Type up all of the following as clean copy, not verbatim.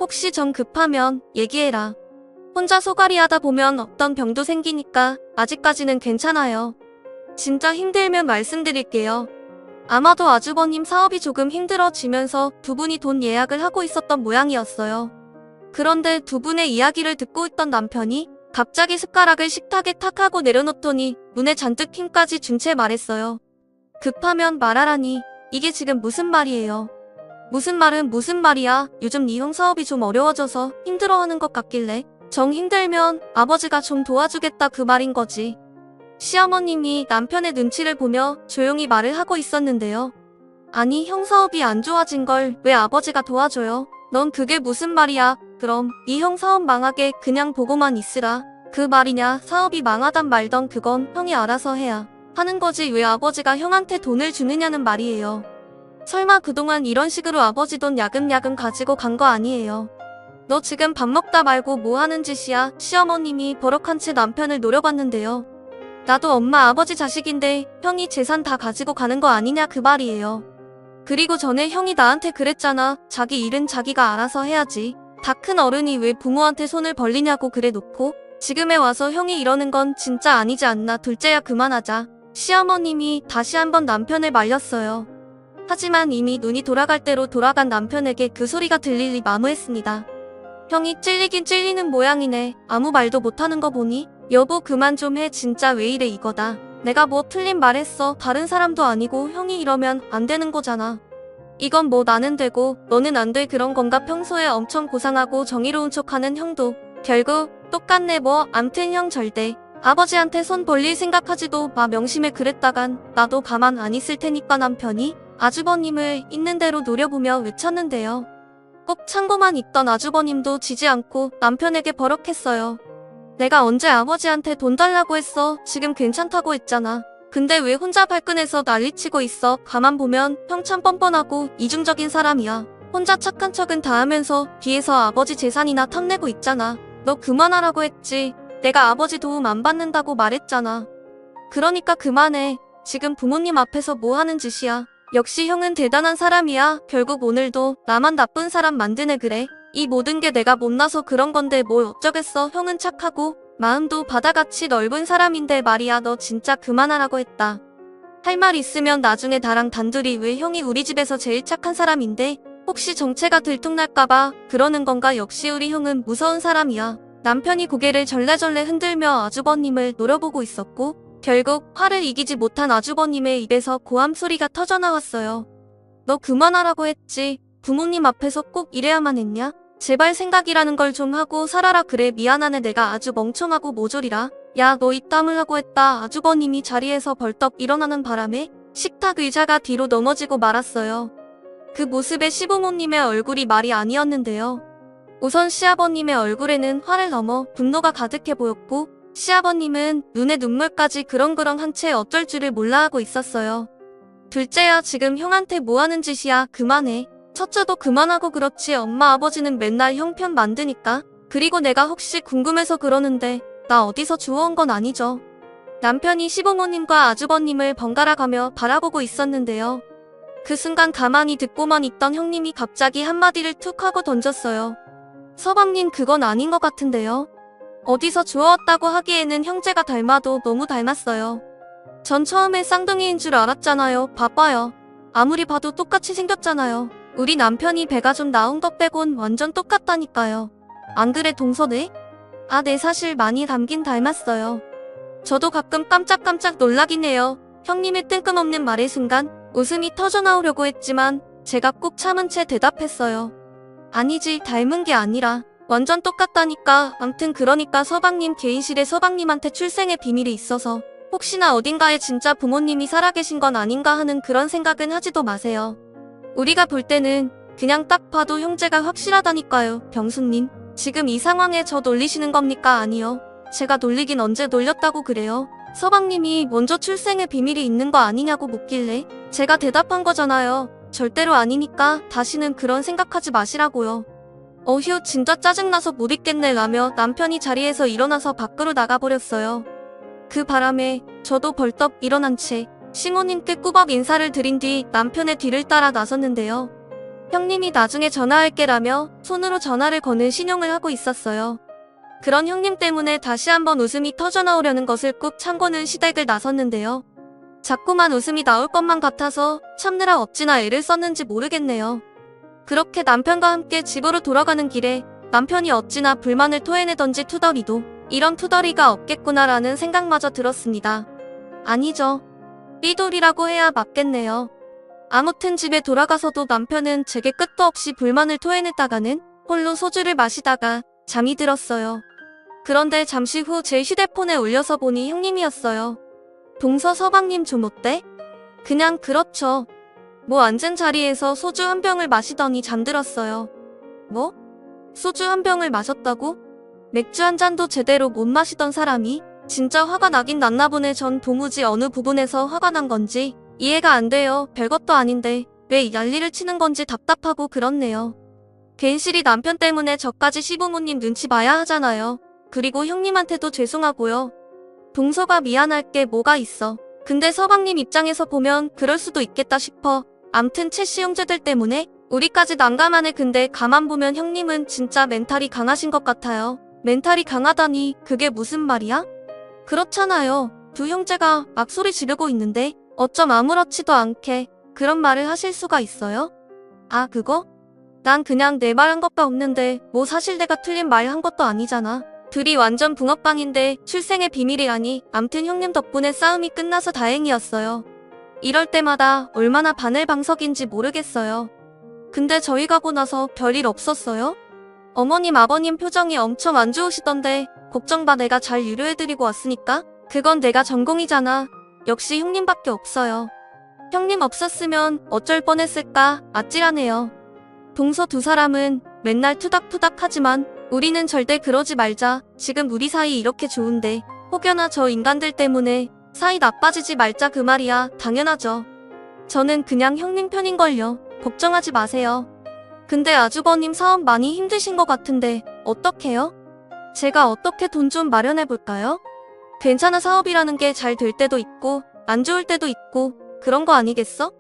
혹시 정 급하면 얘기해라. 혼자 소갈이 하다 보면 어떤 병도 생기니까 아직까지는 괜찮아요. 진짜 힘들면 말씀드릴게요. 아마도 아주버님 사업이 조금 힘들어지면서 두 분이 돈 예약을 하고 있었던 모양이었어요. 그런데 두 분의 이야기를 듣고 있던 남편이 갑자기 숟가락을 식탁에 탁 하고 내려놓더니 눈에 잔뜩 힘까지 준 채 말했어요. 급하면 말하라니. 이게 지금 무슨 말이에요? 무슨 말은 무슨 말이야. 요즘 네 형 사업이 좀 어려워져서 힘들어하는 것 같길래 정 힘들면 아버지가 좀 도와주겠다 그 말인 거지. 시어머님이 남편의 눈치를 보며 조용히 말을 하고 있었는데요. 아니 형 사업이 안 좋아진 걸 왜 아버지가 도와줘요? 넌 그게 무슨 말이야? 그럼 이 형 사업 망하게 그냥 보고만 있으라. 그 말이냐? 사업이 망하단 말던 그건 형이 알아서 해야 하는 거지 왜 아버지가 형한테 돈을 주느냐는 말이에요. 설마 그동안 이런 식으로 아버지 돈 야금야금 가지고 간 거 아니에요. 너 지금 밥 먹다 말고 뭐 하는 짓이야? 시어머님이 버럭한 채 남편을 노려봤는데요. 나도 엄마 아버지 자식인데 형이 재산 다 가지고 가는 거 아니냐 그 말이에요. 그리고 전에 형이 나한테 그랬잖아. 자기 일은 자기가 알아서 해야지. 다 큰 어른이 왜 부모한테 손을 벌리냐고 그래 놓고 지금에 와서 형이 이러는 건 진짜 아니지 않나. 둘째야 그만하자. 시어머님이 다시 한번 남편을 말렸어요. 하지만 이미 눈이 돌아갈 대로 돌아간 남편에게 그 소리가 들리리 마무했습니다. 형이 찔리긴 찔리는 모양이네. 아무 말도 못하는 거 보니? 여보 그만 좀 해. 진짜 왜 이래 이거다. 내가 뭐 틀린 말 했어. 다른 사람도 아니고 형이 이러면 안 되는 거잖아. 이건 뭐 나는 되고 너는 안 돼 그런 건가. 평소에 엄청 고상하고 정의로운 척하는 형도 결국 똑같네 뭐. 암튼 형 절대 아버지한테 손 벌릴 생각하지도 마. 명심해. 그랬다간 나도 가만 안 있을 테니까. 남편이 아주버님을 있는 대로 노려보며 외쳤는데요. 꼭 참고만 있던 아주버님도 지지 않고 남편에게 버럭했어요. 내가 언제 아버지한테 돈 달라고 했어. 지금 괜찮다고 했잖아. 근데 왜 혼자 발끈해서 난리치고 있어. 가만 보면 형 참 뻔뻔하고 이중적인 사람이야. 혼자 착한 척은 다 하면서 뒤에서 아버지 재산이나 탐내고 있잖아. 너 그만하라고 했지. 내가 아버지 도움 안 받는다고 말했잖아. 그러니까 그만해. 지금 부모님 앞에서 뭐 하는 짓이야. 역시 형은 대단한 사람이야. 결국 오늘도 나만 나쁜 사람 만드네. 그래. 이 모든 게 내가 못나서 그런 건데 뭘 어쩌겠어. 형은 착하고 마음도 바다같이 넓은 사람인데 말이야. 너 진짜 그만하라고 했다. 할 말 있으면 나중에 나랑 단둘이. 왜 형이 우리 집에서 제일 착한 사람인데 혹시 정체가 들통날까봐 그러는 건가. 역시 우리 형은 무서운 사람이야. 남편이 고개를 절레절레 흔들며 아주버님을 노려보고 있었고 결국 화를 이기지 못한 아주버님의 입에서 고함 소리가 터져나왔어요. 너 그만하라고 했지. 부모님 앞에서 꼭 이래야만 했냐? 제발 생각이라는 걸 좀 하고 살아라. 그래 미안하네. 내가 아주 멍청하고 모조리라. 야 너 입담을 하고 했다. 아주버님이 자리에서 벌떡 일어나는 바람에 식탁 의자가 뒤로 넘어지고 말았어요. 그 모습에 시부모님의 얼굴이 말이 아니었는데요. 우선 시아버님의 얼굴에는 화를 넘어 분노가 가득해 보였고 시아버님은 눈에 눈물까지 그렁그렁한 채 어쩔 줄을 몰라 하고 있었어요. 둘째야 지금 형한테 뭐 하는 짓이야. 그만해. 첫째도 그만하고. 그렇지 엄마 아버지는 맨날 형 편 만드니까. 그리고 내가 혹시 궁금해서 그러는데 나 어디서 주워온 건 아니죠. 남편이 시부모님과 아주버님을 번갈아 가며 바라보고 있었는데요. 그 순간 가만히 듣고만 있던 형님이 갑자기 한마디를 툭 하고 던졌어요. 서방님 그건 아닌 것 같은데요. 어디서 주워왔다고 하기에는 형제가 닮아도 너무 닮았어요. 전 처음에 쌍둥이인 줄 알았잖아요. 봐봐요. 아무리 봐도 똑같이 생겼잖아요. 우리 남편이 배가 좀 나온 것 빼곤 완전 똑같다니까요. 안 그래 동서네? 아 네 사실 많이 닮긴 닮았어요. 저도 가끔 깜짝깜짝 놀라긴 해요. 형님의 뜬금없는 말의 순간 웃음이 터져나오려고 했지만 제가 꾹 참은 채 대답했어요. 아니지 닮은 게 아니라 완전 똑같다니까. 암튼 그러니까 서방님 개인실에 서방님한테 출생의 비밀이 있어서 혹시나 어딘가에 진짜 부모님이 살아계신 건 아닌가 하는 그런 생각은 하지도 마세요. 우리가 볼 때는 그냥 딱 봐도 형제가 확실하다니까요. 병수님 지금 이 상황에 저 놀리시는 겁니까? 아니요. 제가 놀리긴 언제 놀렸다고 그래요. 서방님이 먼저 출생의 비밀이 있는 거 아니냐고 묻길래 제가 대답한 거잖아요. 절대로 아니니까 다시는 그런 생각하지 마시라고요. 어휴 진짜 짜증나서 못 있겠네 라며 남편이 자리에서 일어나서 밖으로 나가버렸어요. 그 바람에 저도 벌떡 일어난 채 시모님께 꾸벅 인사를 드린 뒤 남편의 뒤를 따라 나섰는데요. 형님이 나중에 전화할게라며 손으로 전화를 거는 신용을 하고 있었어요. 그런 형님 때문에 다시 한번 웃음이 터져나오려는 것을 꾹 참고는 시댁을 나섰는데요. 자꾸만 웃음이 나올 것만 같아서 참느라 어찌나 애를 썼는지 모르겠네요. 그렇게 남편과 함께 집으로 돌아가는 길에 남편이 어찌나 불만을 토해내던지 투덜이도 이런 투덜이가 없겠구나라는 생각마저 들었습니다. 아니죠. 삐돌이라고 해야 맞겠네요. 아무튼 집에 돌아가서도 남편은 제게 끝도 없이 불만을 토해냈다가는 홀로 소주를 마시다가 잠이 들었어요. 그런데 잠시 후 제 휴대폰에 울려서 보니 형님이었어요. 동서 서방님 좀 어때? 그냥 그렇죠. 뭐 앉은 자리에서 소주 한 병을 마시더니 잠들었어요. 뭐? 소주 한 병을 마셨다고? 맥주 한 잔도 제대로 못 마시던 사람이 진짜 화가 나긴 났나 보네. 전 도무지 어느 부분에서 화가 난 건지 이해가 안 돼요. 별것도 아닌데 왜 난리를 치는 건지 답답하고 그렇네요. 괜시리 남편 때문에 저까지 시부모님 눈치 봐야 하잖아요. 그리고 형님한테도 죄송하고요. 동서가 미안할 게 뭐가 있어. 근데 서방님 입장에서 보면 그럴 수도 있겠다 싶어. 암튼 채씨 형제들 때문에 우리까지 난감하네. 근데 가만 보면 형님은 진짜 멘탈이 강하신 것 같아요. 멘탈이 강하다니 그게 무슨 말이야? 그렇잖아요. 두 형제가 막 소리 지르고 있는데 어쩜 아무렇지도 않게 그런 말을 하실 수가 있어요? 아 그거? 난 그냥 내 말 한 것도 없는데 뭐 사실 내가 틀린 말 한 것도 아니잖아. 둘이 완전 붕어빵인데 출생의 비밀이라니. 암튼 형님 덕분에 싸움이 끝나서 다행이었어요. 이럴 때마다 얼마나 바늘방석인지 모르겠어요. 근데 저희 가고 나서 별일 없었어요? 어머님 아버님 표정이 엄청 안 좋으시던데 걱정 마, 내가 잘 유료해드리고 왔으니까. 그건 내가 전공이잖아. 역시 형님밖에 없어요. 형님 없었으면 어쩔 뻔했을까 아찔하네요. 동서 두 사람은 맨날 투닥투닥 하지만 우리는 절대 그러지 말자. 지금 우리 사이 이렇게 좋은데 혹여나 저 인간들 때문에 사이 나빠지지 말자 그 말이야. 당연하죠. 저는 그냥 형님 편인걸요. 걱정하지 마세요. 근데 아주버님 사업 많이 힘드신 것 같은데 어떡해요? 제가 어떻게 돈 좀 마련해볼까요? 괜찮아. 사업이라는 게 잘 될 때도 있고 안 좋을 때도 있고 그런 거 아니겠어?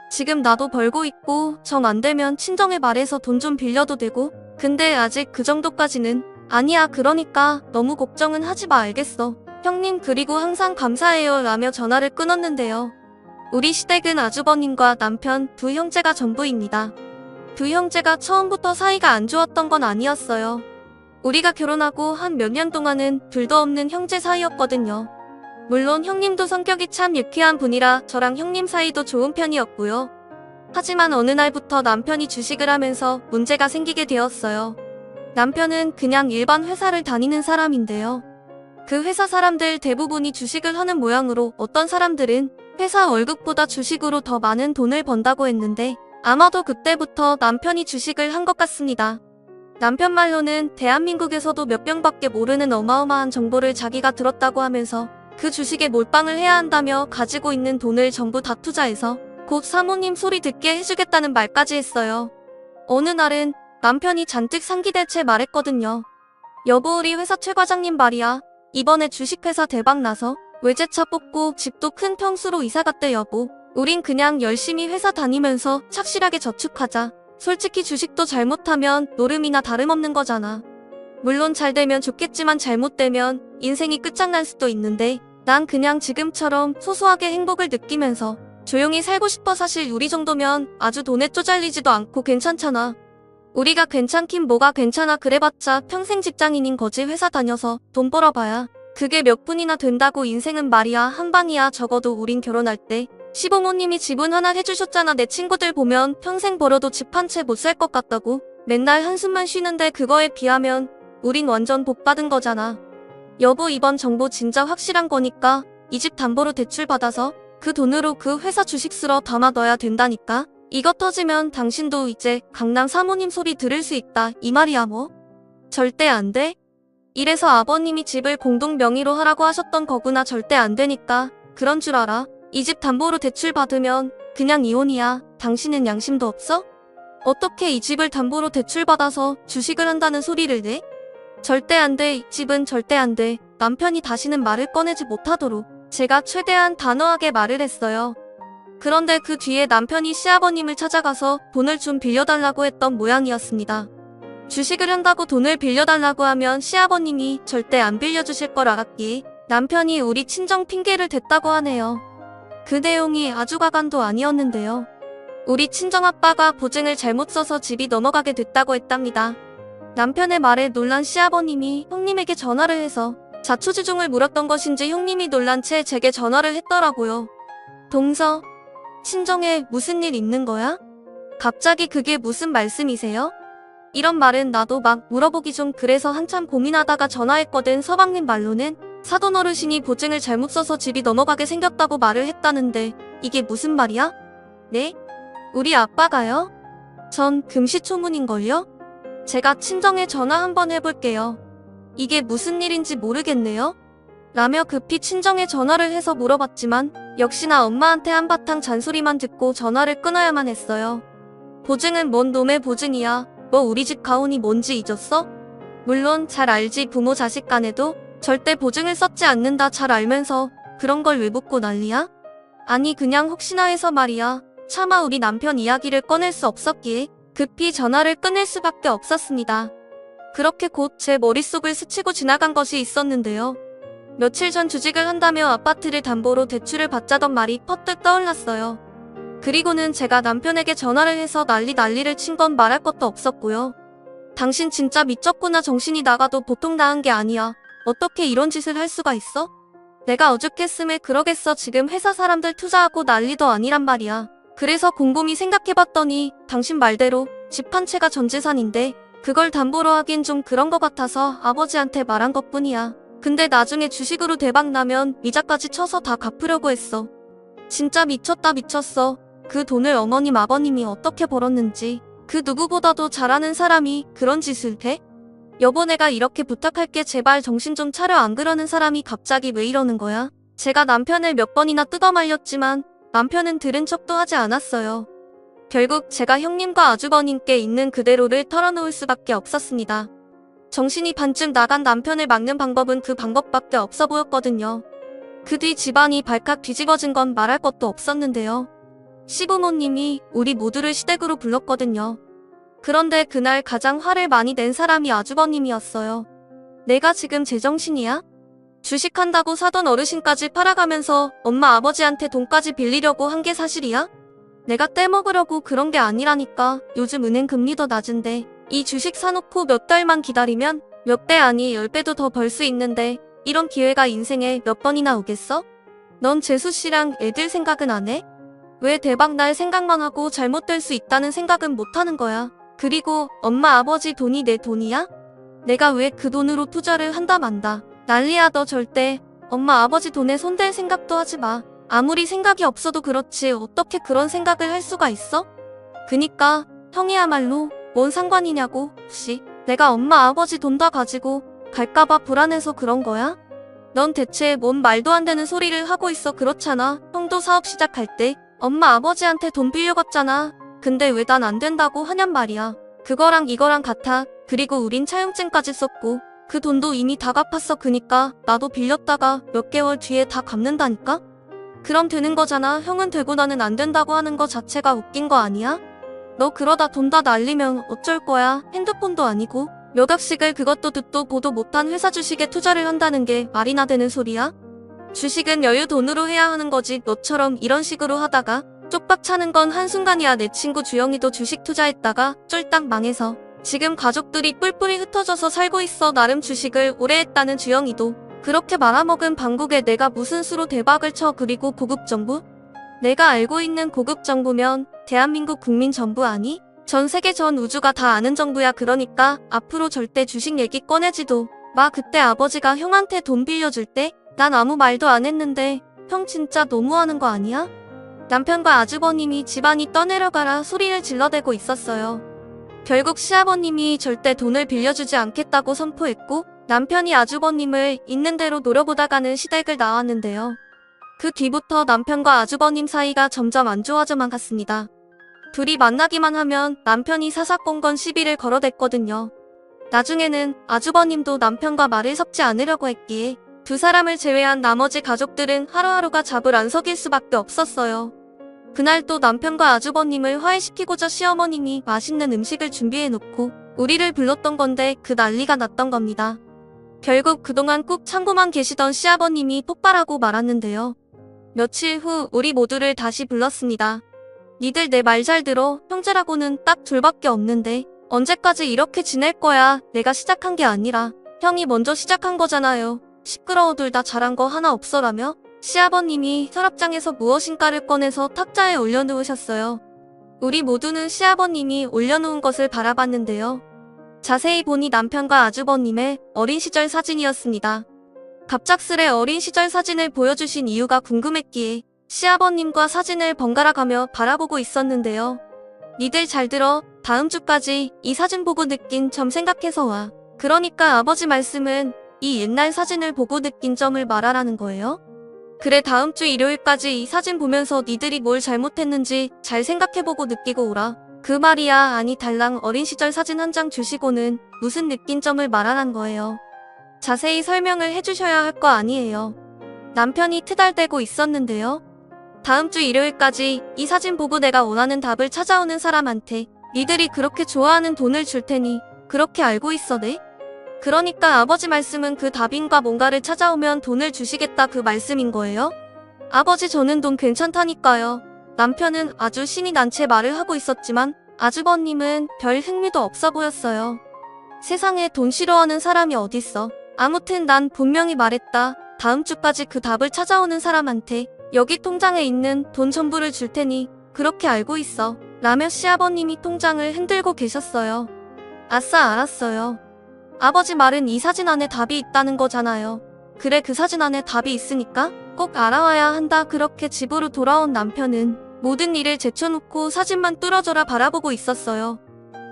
지금 나도 벌고 있고 정 안 되면 친정에 말해서 돈 좀 빌려도 되고. 근데 아직 그 정도까지는 아니야. 그러니까 너무 걱정은 하지 마. 알겠어. 형님 그리고 항상 감사해요 라며 전화를 끊었는데요. 우리 시댁은 아주버님과 남편 두 형제가 전부입니다. 두 형제가 처음부터 사이가 안 좋았던 건 아니었어요. 우리가 결혼하고 한 몇 년 동안은 둘도 없는 형제 사이였거든요. 물론 형님도 성격이 참 유쾌한 분이라 저랑 형님 사이도 좋은 편이었고요. 하지만 어느 날부터 남편이 주식을 하면서 문제가 생기게 되었어요. 남편은 그냥 일반 회사를 다니는 사람인데요. 그 회사 사람들 대부분이 주식을 하는 모양으로 어떤 사람들은 회사 월급보다 주식으로 더 많은 돈을 번다고 했는데 아마도 그때부터 남편이 주식을 한 것 같습니다. 남편 말로는 대한민국에서도 몇 명밖에 모르는 어마어마한 정보를 자기가 들었다고 하면서 그 주식에 몰빵을 해야 한다며 가지고 있는 돈을 전부 다 투자해서 곧 사모님 소리 듣게 해주겠다는 말까지 했어요. 어느 날은 남편이 잔뜩 상기대체 말했거든요. 여보 우리 회사 최 과장님 말이야. 이번에 주식회사 대박 나서 외제차 뽑고 집도 큰 평수로 이사 갔대 여보. 우린 그냥 열심히 회사 다니면서 착실하게 저축하자. 솔직히 주식도 잘못하면 노름이나 다름없는 거잖아. 물론 잘 되면 좋겠지만 잘못되면 인생이 끝장날 수도 있는데 난 그냥 지금처럼 소소하게 행복을 느끼면서 조용히 살고 싶어. 사실 우리 정도면 아주 돈에 쪼잘리지도 않고 괜찮잖아. 우리가 괜찮긴 뭐가 괜찮아. 그래봤자 평생 직장인인 거지. 회사 다녀서 돈 벌어봐야 그게 몇 푼이나 된다고. 인생은 말이야 한 방이야. 적어도 우린 결혼할 때 시부모님이 집은 하나 해주셨잖아. 내 친구들 보면 평생 벌어도 집 한 채 못 살 것 같다고 맨날 한숨만 쉬는데 그거에 비하면 우린 완전 복 받은 거잖아. 여보 이번 정보 진짜 확실한 거니까 이 집 담보로 대출 받아서 그 돈으로 그 회사 주식 쓸어 담아 넣어야 된다니까. 이거 터지면 당신도 이제 강남 사모님 소리 들을 수 있다 이 말이야. 뭐? 절대 안 돼? 이래서 아버님이 집을 공동 명의로 하라고 하셨던 거구나. 절대 안 되니까 그런 줄 알아. 이 집 담보로 대출 받으면 그냥 이혼이야. 당신은 양심도 없어? 어떻게 이 집을 담보로 대출 받아서 주식을 한다는 소리를 내? 절대 안 돼. 이 집은 절대 안 돼. 남편이 다시는 말을 꺼내지 못하도록 제가 최대한 단호하게 말을 했어요. 그런데 그 뒤에 남편이 시아버님을 찾아가서 돈을 좀 빌려달라고 했던 모양이었습니다. 주식을 한다고 돈을 빌려달라고 하면 시아버님이 절대 안 빌려주실 걸 알았기에 남편이 우리 친정 핑계를 댔다고 하네요. 그 내용이 아주 가관도 아니었는데요. 우리 친정아빠가 보증을 잘못 써서 집이 넘어가게 됐다고 했답니다. 남편의 말에 놀란 시아버님이 형님에게 전화를 해서 자초지종을 물었던 것인지 형님이 놀란 채 제게 전화를 했더라고요. 동서, 친정에 무슨 일 있는 거야? 갑자기 그게 무슨 말씀이세요? 이런 말은 나도 막 물어보기 좀 그래서 한참 고민하다가 전화했거든. 서방님 말로는 사돈 어르신이 보증을 잘못 써서 집이 넘어가게 생겼다고 말을 했다는데 이게 무슨 말이야? 네? 우리 아빠가요? 전 금시초문인걸요? 제가 친정에 전화 한번 해볼게요. 이게 무슨 일인지 모르겠네요. 라며 급히 친정에 전화를 해서 물어봤지만 역시나 엄마한테 한바탕 잔소리만 듣고 전화를 끊어야만 했어요. 보증은 뭔 놈의 보증이야. 뭐 우리 집 가훈이 뭔지 잊었어? 물론 잘 알지. 부모 자식 간에도 절대 보증을 썼지 않는다 잘 알면서 그런 걸 왜 묻고 난리야? 아니 그냥 혹시나 해서 말이야. 차마 우리 남편 이야기를 꺼낼 수 없었기에 급히 전화를 끊을 수밖에 없었습니다. 그렇게 곧 제 머릿속을 스치고 지나간 것이 있었는데요. 며칠 전 주식을 한다며 아파트를 담보로 대출을 받자던 말이 퍼뜩 떠올랐어요. 그리고는 제가 남편에게 전화를 해서 난리를 친 건 말할 것도 없었고요. 당신 진짜 미쳤구나. 정신이 나가도 보통 나은 게 아니야. 어떻게 이런 짓을 할 수가 있어? 내가 오죽했으면 그러겠어. 지금 회사 사람들 투자하고 난리도 아니란 말이야. 그래서 곰곰이 생각해봤더니 당신 말대로 집 한 채가 전 재산인데 그걸 담보로 하긴 좀 그런 것 같아서 아버지한테 말한 것뿐이야. 근데 나중에 주식으로 대박 나면 이자까지 쳐서 다 갚으려고 했어. 진짜 미쳤다 미쳤어. 그 돈을 어머님 아버님이 어떻게 벌었는지 그 누구보다도 잘 아는 사람이 그런 짓을 해? 여보 내가 이렇게 부탁할게. 제발 정신 좀 차려. 안 그러는 사람이 갑자기 왜 이러는 거야? 제가 남편을 몇 번이나 뜯어 말렸지만 남편은 들은 척도 하지 않았어요. 결국 제가 형님과 아주버님께 있는 그대로를 털어놓을 수밖에 없었습니다. 정신이 반쯤 나간 남편을 막는 방법은 그 방법밖에 없어 보였거든요. 그 뒤 집안이 발칵 뒤집어진 건 말할 것도 없었는데요. 시부모님이 우리 모두를 시댁으로 불렀거든요. 그런데 그날 가장 화를 많이 낸 사람이 아주버님이었어요. 내가 지금 제정신이야? 주식한다고 사돈 어르신까지 팔아가면서 엄마 아버지한테 돈까지 빌리려고 한 게 사실이야? 내가 떼먹으려고 그런 게 아니라니까. 요즘 은행 금리도 낮은데 이 주식 사놓고 몇 달만 기다리면 몇 배 아니 10배도 더 벌 수 있는데 이런 기회가 인생에 몇 번이나 오겠어? 넌 재수씨랑 애들 생각은 안 해? 왜 대박 날 생각만 하고 잘못될 수 있다는 생각은 못하는 거야? 그리고 엄마 아버지 돈이 내 돈이야? 내가 왜 그 돈으로 투자를 한다 만다. 난리야. 너 절대 엄마 아버지 돈에 손댈 생각도 하지 마. 아무리 생각이 없어도 그렇지 어떻게 그런 생각을 할 수가 있어? 그니까 형이야말로 뭔 상관이냐고. 혹시 내가 엄마 아버지 돈 다 가지고 갈까봐 불안해서 그런 거야? 넌 대체 뭔 말도 안 되는 소리를 하고 있어. 그렇잖아. 형도 사업 시작할 때 엄마 아버지한테 돈 빌려갔잖아. 근데 왜 난 안 된다고 하냔 말이야. 그거랑 이거랑 같아. 그리고 우린 차용증까지 썼고 그 돈도 이미 다 갚았어. 그니까 나도 빌렸다가 몇 개월 뒤에 다 갚는다니까? 그럼 되는 거잖아. 형은 되고 나는 안 된다고 하는 거 자체가 웃긴 거 아니야? 너 그러다 돈 다 날리면 어쩔 거야. 핸드폰도 아니고 몇 억씩을 그것도 듣도 보도 못한 회사 주식에 투자를 한다는 게 말이나 되는 소리야? 주식은 여유 돈으로 해야 하는 거지. 너처럼 이런 식으로 하다가 쪽박 차는 건 한순간이야. 내 친구 주영이도 주식 투자했다가 쫄딱 망해서 지금 가족들이 뿔뿔이 흩어져서 살고 있어. 나름 주식을 오래 했다는 주영이도. 그렇게 말아먹은 방국에 내가 무슨 수로 대박을 쳐. 그리고 고급 정부? 내가 알고 있는 고급 정부면 대한민국 국민 전부 아니? 전 세계 전 우주가 다 아는 정부야. 그러니까 앞으로 절대 주식 얘기 꺼내지도 마. 그때 아버지가 형한테 돈 빌려줄 때 난 아무 말도 안 했는데 형 진짜 너무하는 거 아니야? 남편과 아주버님이 집안이 떠내려가라 소리를 질러대고 있었어요. 결국 시아버님이 절대 돈을 빌려주지 않겠다고 선포했고 남편이 아주버님을 있는 대로 노려보다가는 시댁을 나왔는데요. 그 뒤부터 남편과 아주버님 사이가 점점 안 좋아져만 갔습니다. 둘이 만나기만 하면 남편이 사사건건 시비를 걸어댔거든요. 나중에는 아주버님도 남편과 말을 섞지 않으려고 했기에 두 사람을 제외한 나머지 가족들은 하루하루가 잡을 안 석일 수밖에 없었어요. 그날 또 남편과 아주버님을 화해시키고자 시어머님이 맛있는 음식을 준비해놓고 우리를 불렀던 건데 그 난리가 났던 겁니다. 결국 그동안 꾹 참고만 계시던 시아버님이 폭발하고 말았는데요. 며칠 후 우리 모두를 다시 불렀습니다. 니들 내 말 잘 들어. 형제라고는 딱 둘밖에 없는데 언제까지 이렇게 지낼 거야. 내가 시작한 게 아니라 형이 먼저 시작한 거잖아요. 시끄러워 둘 다 잘한 거 하나 없어라며 시아버님이 서랍장에서 무엇인가를 꺼내서 탁자에 올려놓으셨어요. 우리 모두는 시아버님이 올려놓은 것을 바라봤는데요. 자세히 보니 남편과 아주버님의 어린 시절 사진이었습니다. 갑작스레 어린 시절 사진을 보여주신 이유가 궁금했기에 시아버님과 사진을 번갈아가며 바라보고 있었는데요. 니들 잘 들어. 다음 주까지 이 사진 보고 느낀 점 생각해서 와. 그러니까 아버지 말씀은 이 옛날 사진을 보고 느낀 점을 말하라는 거예요? 그래, 다음 주 일요일까지 이 사진 보면서 니들이 뭘 잘못했는지 잘 생각해보고 느끼고 오라. 그 말이야. 아니 달랑 어린 시절 사진 한 장 주시고는 무슨 느낀 점을 말하란 거예요. 자세히 설명을 해주셔야 할 거 아니에요. 남편이 트달대고 있었는데요. 다음 주 일요일까지 이 사진 보고 내가 원하는 답을 찾아오는 사람한테 니들이 그렇게 좋아하는 돈을 줄 테니 그렇게 알고 있어 네? 그러니까 아버지 말씀은 그 답인가 뭔가를 찾아오면 돈을 주시겠다 그 말씀인 거예요? 아버지 저는 돈 괜찮다니까요. 남편은 아주 신이 난 채 말을 하고 있었지만 아주버님은 별 흥미도 없어 보였어요. 세상에 돈 싫어하는 사람이 어딨어. 아무튼 난 분명히 말했다. 다음 주까지 그 답을 찾아오는 사람한테 여기 통장에 있는 돈 전부를 줄 테니 그렇게 알고 있어. 라며 시아버님이 통장을 흔들고 계셨어요. 아싸 알았어요. 아버지 말은 이 사진 안에 답이 있다는 거잖아요. 그래 그 사진 안에 답이 있으니까 꼭 알아와야 한다. 그렇게 집으로 돌아온 남편은 모든 일을 제쳐놓고 사진만 뚫어져라 바라보고 있었어요.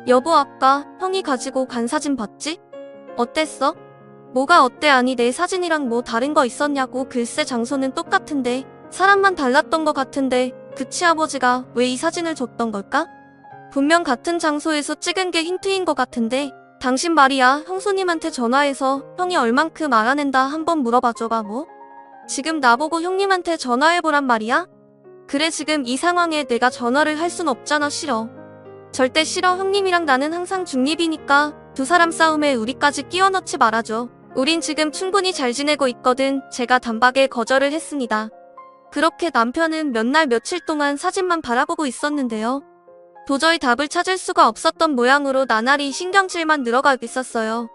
여보 아까 형이 가지고 간 사진 봤지? 어땠어? 뭐가 어때? 아니 내 사진이랑 뭐 다른 거 있었냐고. 글쎄 장소는 똑같은데 사람만 달랐던 것 같은데 그치 아버지가 왜 이 사진을 줬던 걸까? 분명 같은 장소에서 찍은 게 힌트인 것 같은데 당신 말이야 형수님한테 전화해서 형이 얼만큼 알아낸다 한번 물어봐줘봐. 뭐? 지금 나보고 형님한테 전화해보란 말이야? 그래 지금 이 상황에 내가 전화를 할 순 없잖아. 싫어. 절대 싫어. 형님이랑 나는 항상 중립이니까 두 사람 싸움에 우리까지 끼워 넣지 말아줘. 우린 지금 충분히 잘 지내고 있거든. 제가 단박에 거절을 했습니다. 그렇게 남편은 몇 날 며칠 동안 사진만 바라보고 있었는데요. 도저히 답을 찾을 수가 없었던 모양으로 나날이 신경질만 늘어가고 있었어요.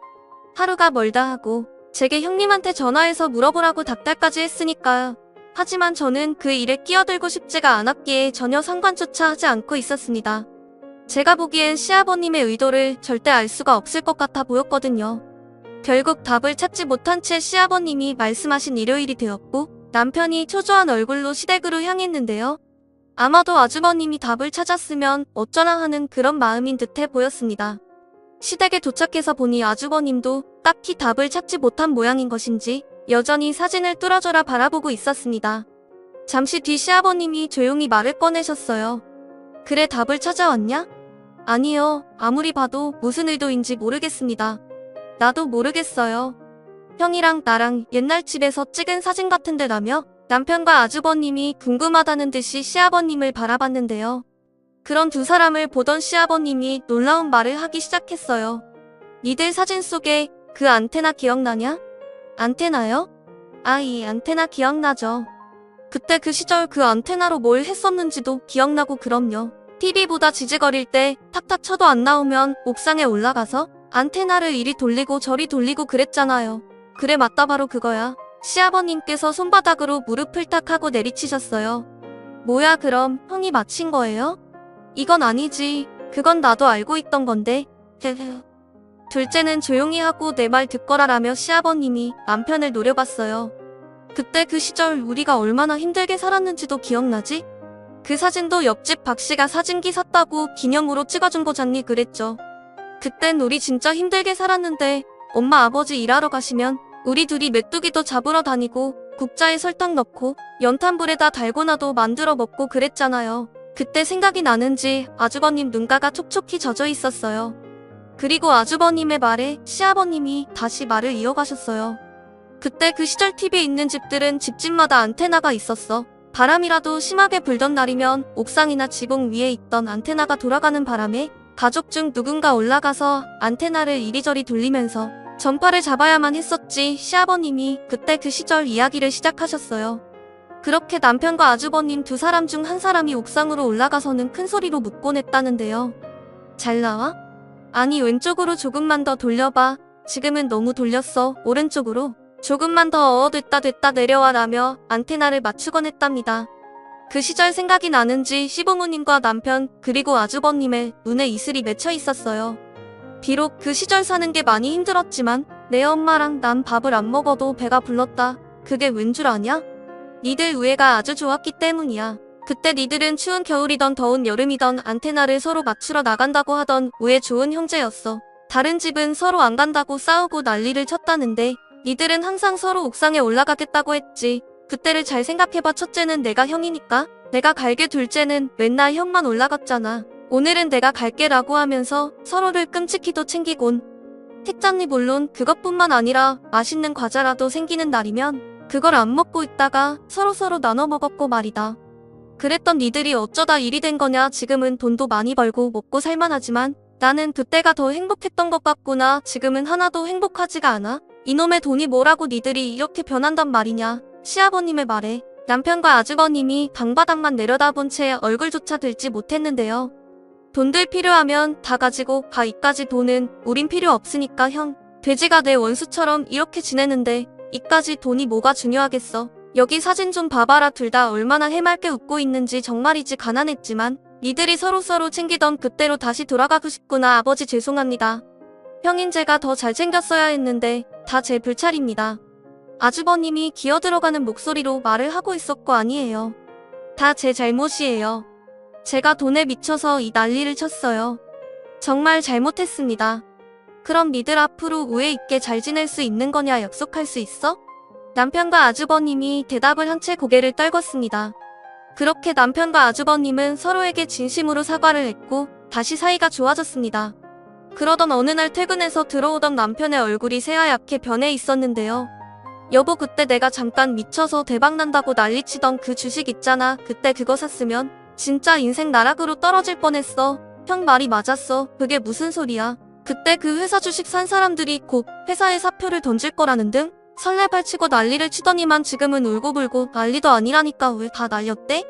하루가 멀다 하고 제게 형님한테 전화해서 물어보라고 닥달까지 했으니까요. 하지만 저는 그 일에 끼어들고 싶지가 않았기에 전혀 상관조차 하지 않고 있었습니다. 제가 보기엔 시아버님의 의도를 절대 알 수가 없을 것 같아 보였거든요. 결국 답을 찾지 못한 채 시아버님이 말씀하신 일요일이 되었고 남편이 초조한 얼굴로 시댁으로 향했는데요. 아마도 아주버님이 답을 찾았으면 어쩌나 하는 그런 마음인 듯해 보였습니다. 시댁에 도착해서 보니 아주버님도 딱히 답을 찾지 못한 모양인 것인지 여전히 사진을 뚫어져라 바라보고 있었습니다. 잠시 뒤 시아버님이 조용히 말을 꺼내셨어요. 그래 답을 찾아왔냐? 아니요. 아무리 봐도 무슨 의도인지 모르겠습니다. 나도 모르겠어요. 형이랑 나랑 옛날 집에서 찍은 사진 같은데 라며 남편과 아주버님이 궁금하다는 듯이 시아버님을 바라봤는데요. 그런 두 사람을 보던 시아버님이 놀라운 말을 하기 시작했어요. 니들 사진 속에 그 안테나 기억나냐? 안테나요? 아, 이 안테나 기억나죠. 그때 그 시절 그 안테나로 뭘 했었는지도 기억나고 그럼요. TV보다 지지거릴 때 탁탁 쳐도 안 나오면 옥상에 올라가서 안테나를 이리 돌리고 저리 돌리고 그랬잖아요. 그래 맞다 바로 그거야. 시아버님께서 손바닥으로 무릎을 탁 하고 내리치셨어요. 뭐야 그럼 형이 맞힌 거예요? 이건 아니지. 그건 나도 알고 있던 건데. 둘째는 조용히 하고 내 말 듣거라라며 시아버님이 남편을 노려봤어요. 그때 그 시절 우리가 얼마나 힘들게 살았는지도 기억나지? 그 사진도 옆집 박씨가 사진기 샀다고 기념으로 찍어준 거잖니 그랬죠. 그땐 우리 진짜 힘들게 살았는데 엄마 아버지 일하러 가시면 우리 둘이 메뚜기도 잡으러 다니고 국자에 설탕 넣고 연탄불에다 달고나도 만들어 먹고 그랬잖아요. 그때 생각이 나는지 아주버님 눈가가 촉촉히 젖어 있었어요. 그리고 아주버님의 말에 시아버님이 다시 말을 이어가셨어요. 그때 그 시절 TV에 있는 집들은 집집마다 안테나가 있었어. 바람이라도 심하게 불던 날이면 옥상이나 지붕 위에 있던 안테나가 돌아가는 바람에 가족 중 누군가 올라가서 안테나를 이리저리 돌리면서 전파를 잡아야만 했었지. 시아버님이 그때 그 시절 이야기를 시작하셨어요. 그렇게 남편과 아주버님 두 사람 중 한 사람이 옥상으로 올라가서는 큰 소리로 묻곤 했다는데요. 잘 나와? 아니, 왼쪽으로 조금만 더 돌려봐. 지금은 너무 돌렸어. 오른쪽으로 조금만 더 됐다 내려와 라며 안테나를 맞추곤 했답니다. 그 시절 생각이 나는지 시부모님과 남편 그리고 아주버님의 눈에 이슬이 맺혀 있었어요. 비록 그 시절 사는 게 많이 힘들었지만 내 엄마랑 난 밥을 안 먹어도 배가 불렀다. 그게 웬 줄 아냐? 니들 우애가 아주 좋았기 때문이야. 그때 니들은 추운 겨울이던 더운 여름이던 안테나를 서로 맞추러 나간다고 하던 우애 좋은 형제였어. 다른 집은 서로 안 간다고 싸우고 난리를 쳤다는데 니들은 항상 서로 옥상에 올라가겠다고 했지. 그때를 잘 생각해봐. 첫째는 내가 형이니까 내가 갈게, 둘째는 맨날 형만 올라갔잖아. 오늘은 내가 갈게 라고 하면서 서로를 끔찍히도 챙기곤 했잖니. 물론 그것뿐만 아니라 맛있는 과자라도 생기는 날이면 그걸 안 먹고 있다가 서로서로 나눠 먹었고 말이다. 그랬던 니들이 어쩌다 일이 된 거냐. 지금은 돈도 많이 벌고 먹고 살만하지만 나는 그때가 더 행복했던 것 같구나. 지금은 하나도 행복하지가 않아. 이놈의 돈이 뭐라고 니들이 이렇게 변한단 말이냐. 시아버님의 말에 남편과 아주버님이 방바닥만 내려다본 채 얼굴조차 들지 못했는데요. 돈들 필요하면 다 가지고 가. 이까지 돈은 우린 필요 없으니까 형. 돼지가 내 원수처럼 이렇게 지내는데 이까지 돈이 뭐가 중요하겠어. 여기 사진 좀 봐봐라. 둘 다 얼마나 해맑게 웃고 있는지. 정말이지 가난했지만 니들이 서로서로 챙기던 그때로 다시 돌아가고 싶구나. 아버지 죄송합니다. 형인 제가 더 잘 챙겼어야 했는데 다 제 불찰입니다. 아주버님이 기어들어가는 목소리로 말을 하고 있었고 아니에요. 다 제 잘못이에요. 제가 돈에 미쳐서 이 난리를 쳤어요. 정말 잘못했습니다. 그럼 니들 앞으로 우애 있게 잘 지낼 수 있는 거냐. 약속할 수 있어? 남편과 아주버님이 대답을 한 채 고개를 떨궜습니다. 그렇게 남편과 아주버님은 서로에게 진심으로 사과를 했고 다시 사이가 좋아졌습니다. 그러던 어느 날 퇴근해서 들어오던 남편의 얼굴이 새하얗게 변해 있었는데요. 여보, 그때 내가 잠깐 미쳐서 대박난다고 난리치던 그 주식 있잖아. 그때 그거 샀으면 진짜 인생 나락으로 떨어질 뻔했어. 형 말이 맞았어. 그게 무슨 소리야. 그때 그 회사 주식 산 사람들이 곧 회사에 사표를 던질 거라는 등 설레발치고 난리를 치더니만 지금은 울고불고. 난리도 아니라니까. 왜 다 날렸대?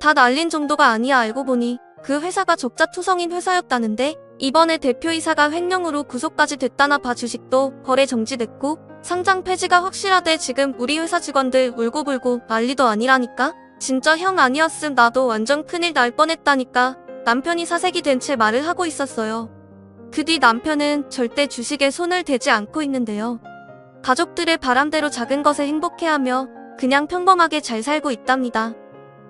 다 날린 정도가 아니야. 알고 보니 그 회사가 적자투성인 회사였다는데 이번에 대표이사가 횡령으로 구속까지 됐다나 봐. 주식도 거래 정지됐고 상장 폐지가 확실하대. 지금 우리 회사 직원들 울고불고. 난리도 아니라니까. 진짜 형 아니었음 나도 완전 큰일 날 뻔했다니까. 남편이 사색이 된 채 말을 하고 있었어요. 그 뒤 남편은 절대 주식에 손을 대지 않고 있는데요. 가족들의 바람대로 작은 것에 행복해하며 그냥 평범하게 잘 살고 있답니다.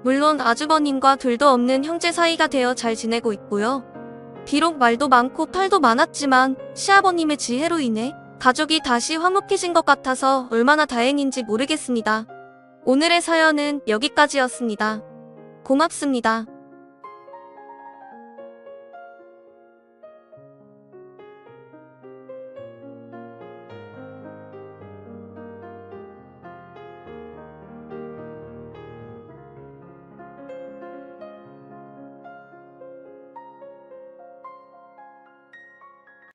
물론 아주버님과 둘도 없는 형제 사이가 되어 잘 지내고 있고요. 비록 말도 많고 탈도 많았지만 시아버님의 지혜로 인해 가족이 다시 화목해진 것 같아서 얼마나 다행인지 모르겠습니다. 오늘의 사연은 여기까지였습니다. 고맙습니다.